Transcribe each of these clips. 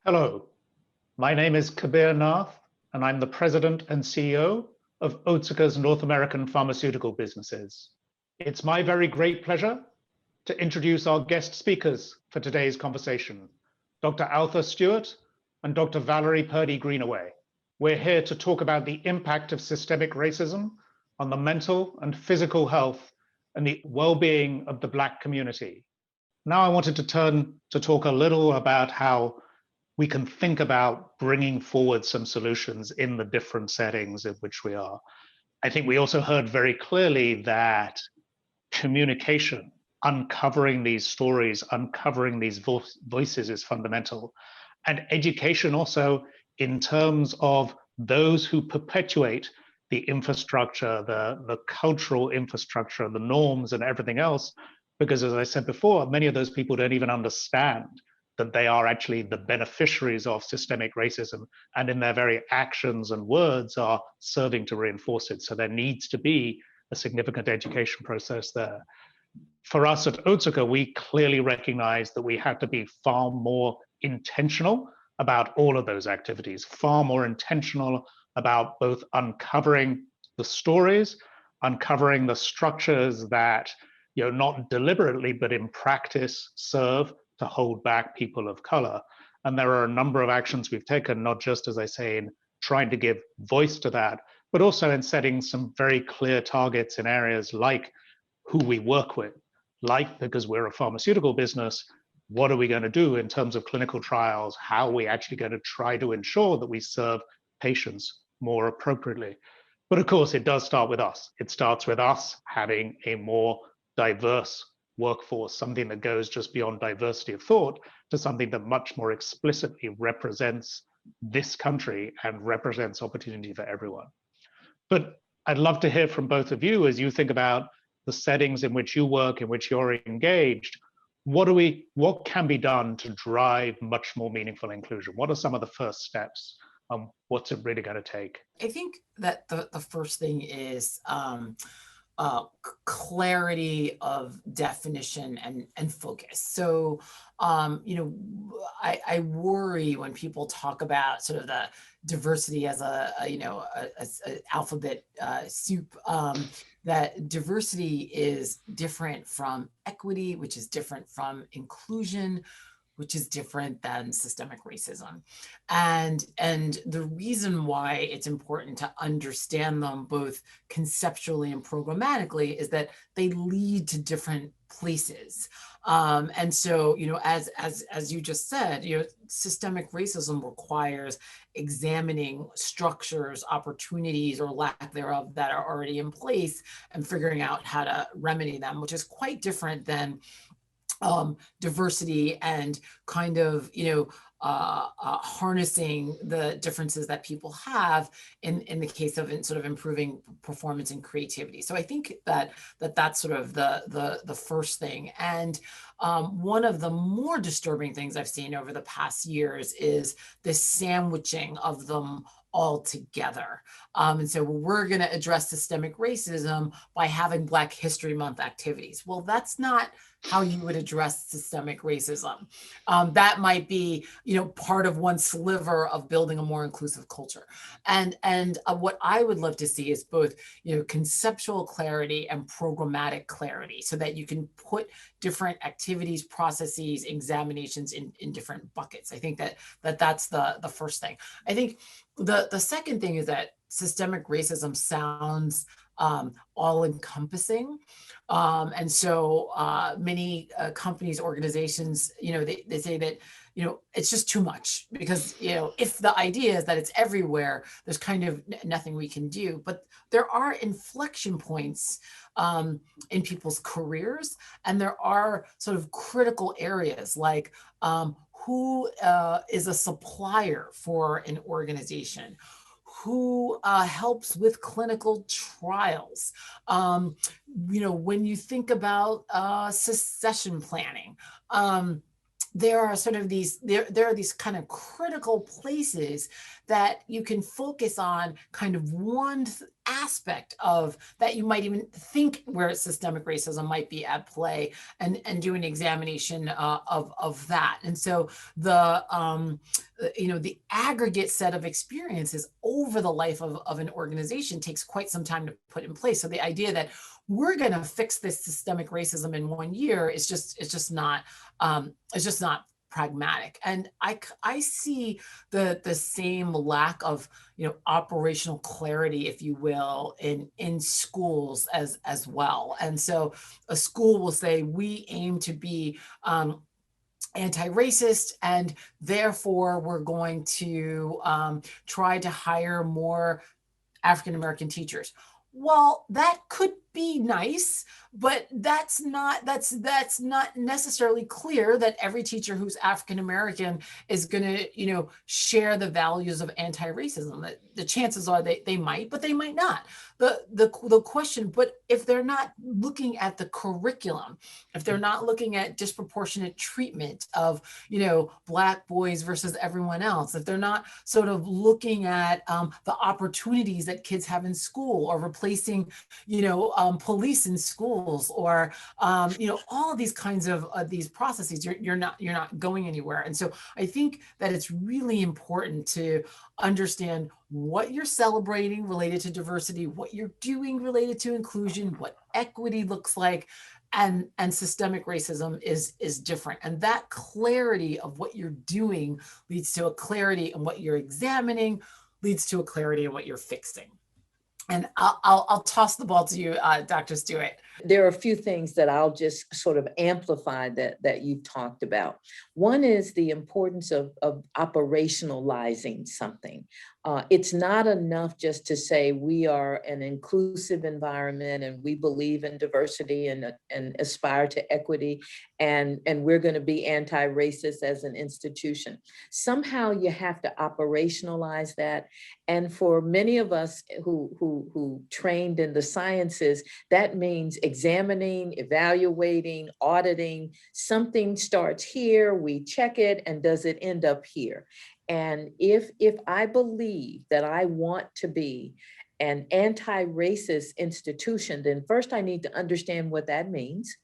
Hello, my name is Kabir Nath, and I'm the President and CEO of Otsuka's North American pharmaceutical businesses. It's my very great pleasure to introduce our guest speakers for today's conversation, Dr. Altha Stewart and Dr. Valerie Purdy-Greenaway. We're here to talk about the impact of systemic racism on the mental and physical health and the well-being of the Black community. Now I wanted to turn to talk a little about how we can think about bringing forward some solutions in the different settings in which we are. I think we also heard very clearly that communication, uncovering these stories, uncovering these voices is fundamental. And education also in terms of those who perpetuate the infrastructure, the cultural infrastructure, the norms and everything else, because as I said before, many of those people don't even understand that they are actually the beneficiaries of systemic racism and in their very actions and words are serving to reinforce it. So there needs to be a significant education process there. For us at Otsuka, we clearly recognize that we had to be far more intentional about all of those activities, far more intentional about both uncovering the stories, uncovering the structures that, not deliberately, but in practice serve to hold back people of color. And there are a number of actions we've taken, not just, as I say, in trying to give voice to that, but also in setting some very clear targets in areas like who we work with, like, because we're a pharmaceutical business, what are we going to do in terms of clinical trials? How are we actually going to try to ensure that we serve patients more appropriately? But of course, it does start with us. It starts with us having a more diverse workforce, something that goes just beyond diversity of thought to something that much more explicitly represents this country and represents opportunity for everyone. But I'd love to hear from both of you as you think about the settings in which you work, in which you're engaged. What can be done to drive much more meaningful inclusion? What are some of the first steps? What's it really going to take? I think that the first thing is clarity of definition and focus. So, I worry when people talk about sort of the diversity as a alphabet soup, that diversity is different from equity, which is different from inclusion, which is different than systemic racism. And the reason why it's important to understand them both conceptually and programmatically is that they lead to different places. And so, as you just said, systemic racism requires examining structures, opportunities, or lack thereof that are already in place and figuring out how to remedy them, which is quite different than diversity and kind of, harnessing the differences that people have in the case of sort of improving performance and creativity. So I think that's sort of the first thing. And one of the more disturbing things I've seen over the past years is this sandwiching of them all together. And so we're going to address systemic racism by having Black History Month activities. Well, that's not how you would address systemic racism. That might be, part of one sliver of building a more inclusive culture. And what I would love to see is both, conceptual clarity and programmatic clarity, so that you can put different activities, processes, examinations in different buckets. I think that's the first thing. I think the second thing is that systemic racism sounds all-encompassing. And so many companies, organizations, they say that, it's just too much because, if the idea is that it's everywhere, there's kind of nothing we can do. But there are inflection points in people's careers, and there are sort of critical areas like who is a supplier for an organization, who helps with clinical trials. When you think about succession planning, there are sort of these, there are these kind of critical places that you can focus on kind of one aspect of that you might even think where systemic racism might be at play, and do an examination of that. And so the aggregate set of experiences over the life of an organization takes quite some time to put in place. So the idea that we're going to fix this systemic racism in 1 year is just not pragmatic. And I see the same lack of operational clarity, if you will, in schools as well. And so a school will say, we aim to be anti-racist, and therefore we're going to try to hire more African-American teachers. Well, that could be nice, but that's not necessarily clear that every teacher who's African-American is going to share the values of anti-racism. The chances are they might, but they might not. The question, but if they're not looking at the curriculum, if they're not looking at disproportionate treatment of Black boys versus everyone else, if they're not sort of looking at the opportunities that kids have in school, or replacing police in schools, or all of these kinds of these processes, you're not going anywhere. And so I think that it's really important to understand what you're celebrating related to diversity, what you're doing related to inclusion, what equity looks like, and systemic racism is different. And that clarity of what you're doing leads to a clarity in what you're examining, leads to a clarity in what you're fixing. And I'll toss the ball to you, Dr. Stewart. There are a few things that I'll just sort of amplify that you've talked about. One is the importance of operationalizing something. It's not enough just to say we are an inclusive environment and we believe in diversity and aspire to equity, and we're going to be anti-racist as an institution. Somehow you have to operationalize that. And for many of us who trained in the sciences, that means examining, evaluating, auditing. Something starts here, we check it, and does it end up here? And if I believe that I want to be an anti-racist institution, then first I need to understand what that means.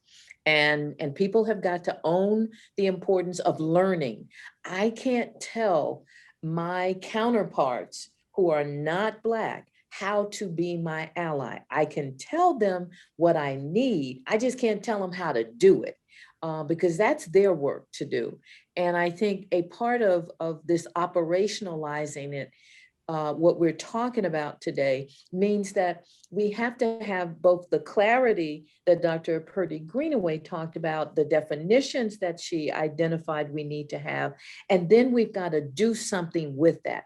And people have got to own the importance of learning. I can't tell my counterparts who are not Black how to be my ally. I can tell them what I need. I just can't tell them how to do it. Because that's their work to do. And I think a part of this operationalizing it, what we're talking about today, means that we have to have both the clarity that Dr. Purdy Greenaway talked about, the definitions that she identified we need to have, and then we've got to do something with that.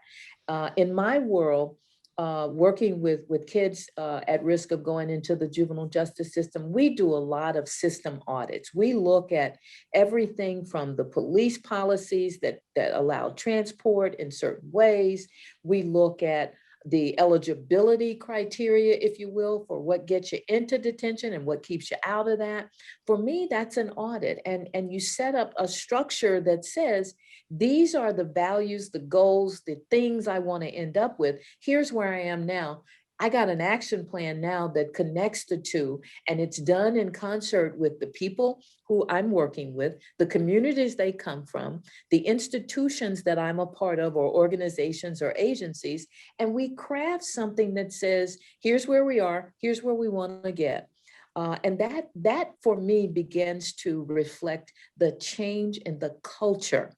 In my world, working with kids at risk of going into the juvenile justice system, we do a lot of system audits. We look at everything from the police policies that allow transport in certain ways. We look at the eligibility criteria, if you will, for what gets you into detention and what keeps you out of that. For me, that's an audit. And you set up a structure that says, these are the values, the goals, the things I want to end up with. Here's where I am now. I got an action plan now that connects the two, and it's done in concert with the people who I'm working with, the communities they come from, the institutions that I'm a part of, or organizations or agencies, and we craft something that says, here's where we are, here's where we want to get. And that for me begins to reflect the change in the culture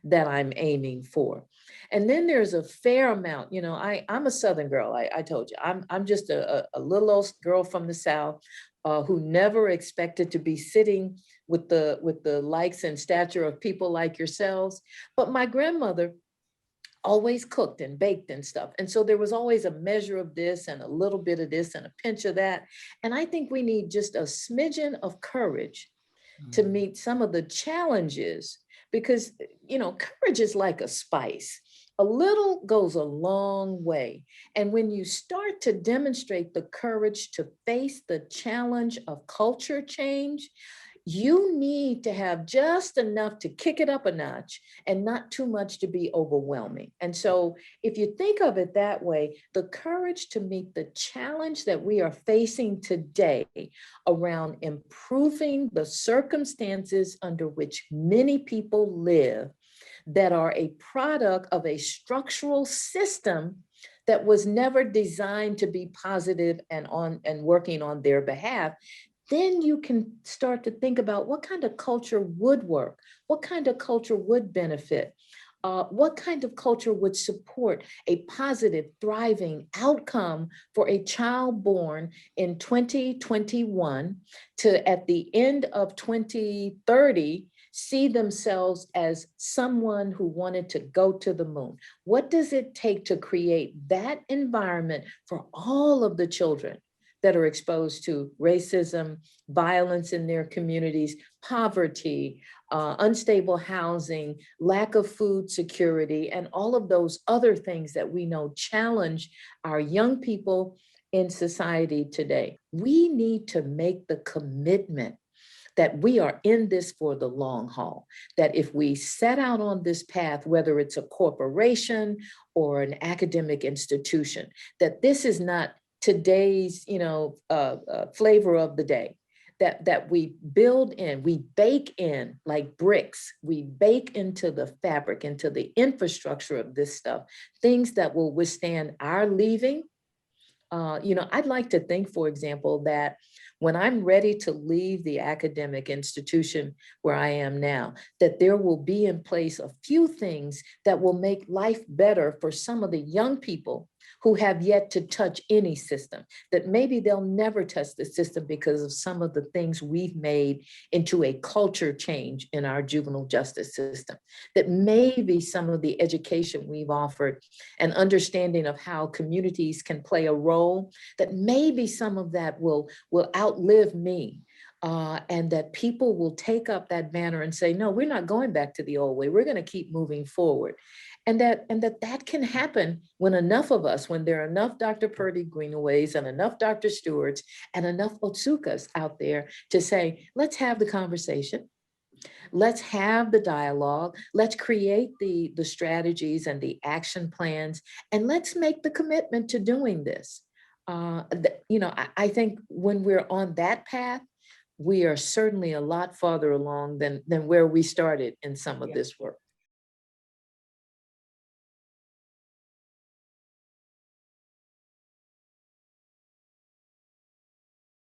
that I'm aiming for. And then there's a fair amount, I'm a Southern girl. I told you, I'm just a little old girl from the South who never expected to be sitting with the likes and stature of people like yourselves. But my grandmother always cooked and baked and stuff. And so there was always a measure of this and a little bit of this and a pinch of that. And I think we need just a smidgen of courage to meet some of the challenges, because, courage is like a spice. A little goes a long way. And when you start to demonstrate the courage to face the challenge of culture change, you need to have just enough to kick it up a notch and not too much to be overwhelming. And so if you think of it that way, the courage to meet the challenge that we are facing today around improving the circumstances under which many people live that are a product of a structural system that was never designed to be positive and working on their behalf, then you can start to think about what kind of culture would work, what kind of culture would benefit, what kind of culture would support a positive, thriving outcome for a child born in 2021 to, at the end of 2030, see themselves as someone who wanted to go to the moon. What does it take to create that environment for all of the children that are exposed to racism, violence in their communities, poverty, unstable housing, lack of food security, and all of those other things that we know challenge our young people in society today? We need to make the commitment that we are in this for the long haul, that if we set out on this path, whether it's a corporation or an academic institution, that this is not today's flavor of the day, that we build in, we bake in like bricks, we bake into the fabric, into the infrastructure of this stuff, things that will withstand our leaving. I'd like to think, for example, that when I'm ready to leave the academic institution where I am now, that there will be in place a few things that will make life better for some of the young people who have yet to touch any system, that maybe they'll never touch the system because of some of the things we've made into a culture change in our juvenile justice system, that maybe some of the education we've offered and understanding of how communities can play a role, that maybe some of that will outlive me. And that people will take up that banner and say, no, we're not going back to the old way. We're going to keep moving forward. And that can happen when enough of us, when there are enough Dr. Purdy Greenaways and enough Dr. Stewarts and enough Otsukas out there to say, let's have the conversation. Let's have the dialogue. Let's create the strategies and the action plans, and let's make the commitment to doing this. I think when we're on that path, we are certainly a lot farther along than where we started in some of this work.